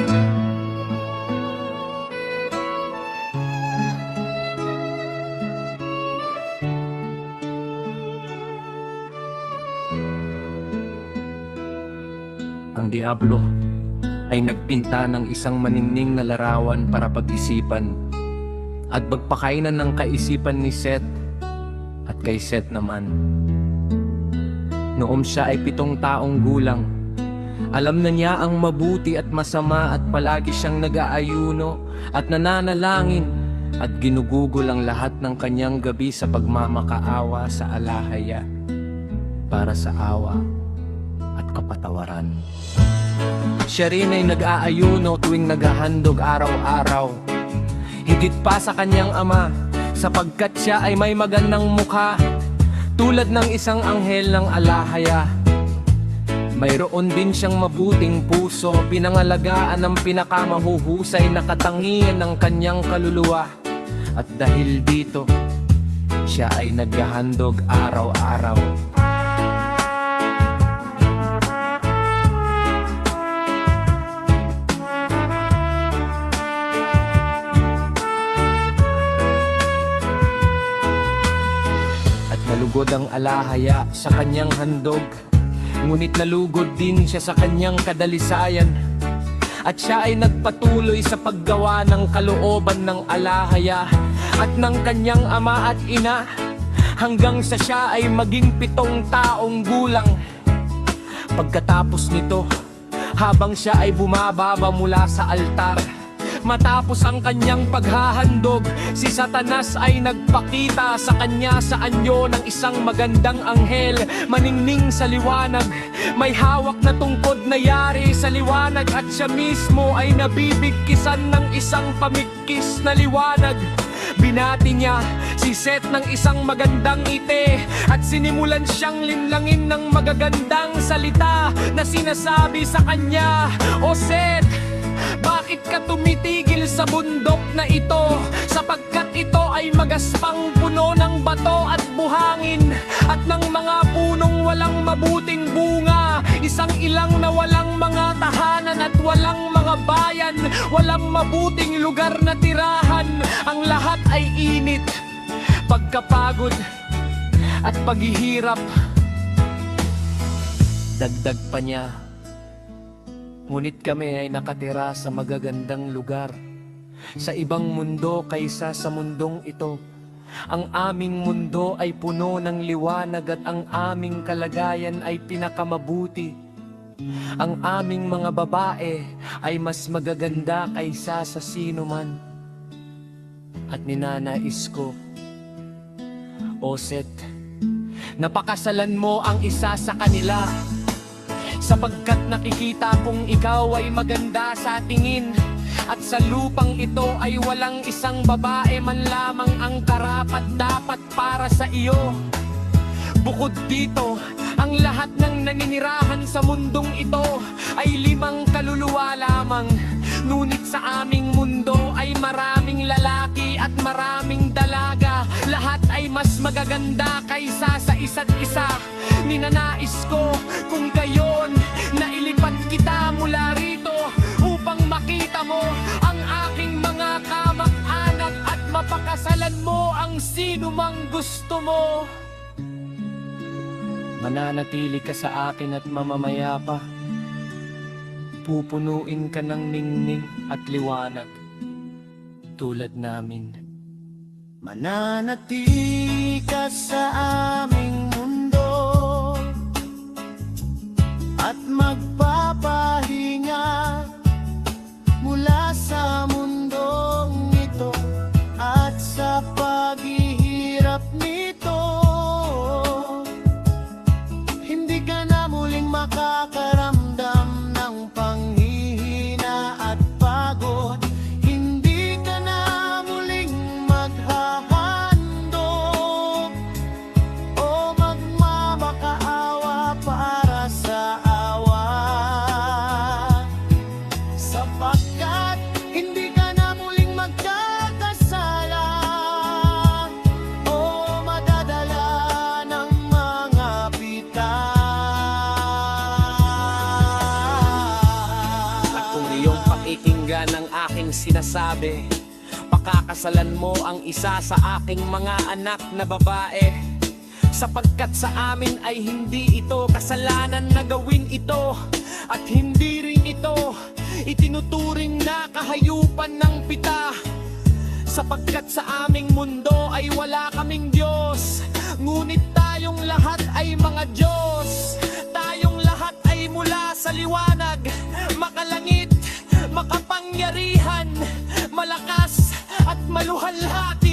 Ang Diablo ay nagpinta ng isang maningning na larawan para pag-isipan at pagpakainan ng kaisipan ni Seth at kay Seth naman. Noong siya ay 7 taong gulang, alam na niya ang mabuti at masama at palagi siyang nag-aayuno at nananalangin at ginugugol ang lahat ng kanyang gabi sa pagmamakaawa sa alahaya para sa awa at kapatawaran. Siya rin ay nag-aayuno tuwing naghahandog araw-araw, higit pa sa kanyang ama, sapagkat siya ay may magandang mukha, tulad ng isang anghel ng alahaya. Mayroon din siyang mabuting puso, pinangalagaan ng pinakamahuhusay na katangian ng kanyang kaluluwa. At dahil dito, siya ay naghahandog araw-araw. Nalugod ang alahaya sa kanyang handog, ngunit nalugod din siya sa kanyang kadalisayan. At siya ay nagpatuloy sa paggawa ng kalooban ng alahaya at ng kanyang ama at ina, hanggang sa siya ay maging 7 taong gulang. Pagkatapos nito, habang siya ay bumababa mula sa altar, matapos ang kanyang paghahandog, si Satanas ay nagpakita sa kanya sa anyo ng isang magandang anghel, maningning sa liwanag. May hawak na tungkod na yari sa liwanag at siya mismo ay nabibigkisan ng isang pamigkis na liwanag. Binati niya si Seth ng isang magandang ngiti at sinimulan siyang linlangin ng magagandang salita na sinasabi sa kanya, "O Seth, bakit ka tumitigil sa bundok na ito? Sapagkat ito ay magaspang puno ng bato at buhangin at ng mga punong walang mabuting bunga, isang ilang na walang mga tahanan at walang mga bayan, walang mabuting lugar na tirahan. Ang lahat ay init, pagkapagod at paghihirap." Dagdag pa niya, "Ngunit kami ay nakatira sa magagandang lugar, sa ibang mundo kaysa sa mundong ito. Ang aming mundo ay puno ng liwanag at ang aming kalagayan ay pinakamabuti. Ang aming mga babae ay mas magaganda kaysa sa sino man. At ninanais ko, O Seth, napakasalan mo ang isa sa kanila, sapagkat nakikita kong ikaw ay maganda sa tingin, at sa lupang ito ay walang isang babae man lamang ang karapat-dapat para sa iyo. Bukod dito, ang lahat ng naninirahan sa mundong ito ay 5 kaluluwa lamang. Ngunit sa aming mundo ay maraming lalaki at maraming dalaga. Lahat ay mas magaganda kaysa sa isa't isa. Ninanais ko kung gayon na ilipat kita mula rito upang makita mo ang aking mga kamag-anak at mapakasalan mo ang sino mang gusto mo. Mananatili ka sa akin at mamamaya pa, pupunuin ka ng ningning at liwanag tulad namin. Mananatili ka sa aming mundo at magpapahinga mula sa mundong ito at sa paghihirap nito. Hindi ka na muling makakaramdam ng panghihina at pagod. Hindi ka na muling maghahandog o magmamakaawa para sa awa, sapagkat hindi ka na muling magkakasala o madadala ng mga pitas. At kung iyong ikinggan ang aking sinasabi. Pakakasalan mo ang isa sa aking mga anak na babae, sapagkat sa amin ay hindi ito kasalanan na gawin ito, at hindi rin ito itinuturing na kahayupan ng pita. Sapagkat sa aming mundo ay wala kaming Diyos, ngunit tayong lahat ay mga Diyos. Tayong lahat ay mula sa liwanag, makalangit, makapangyarihan, malakas at maluhalhati.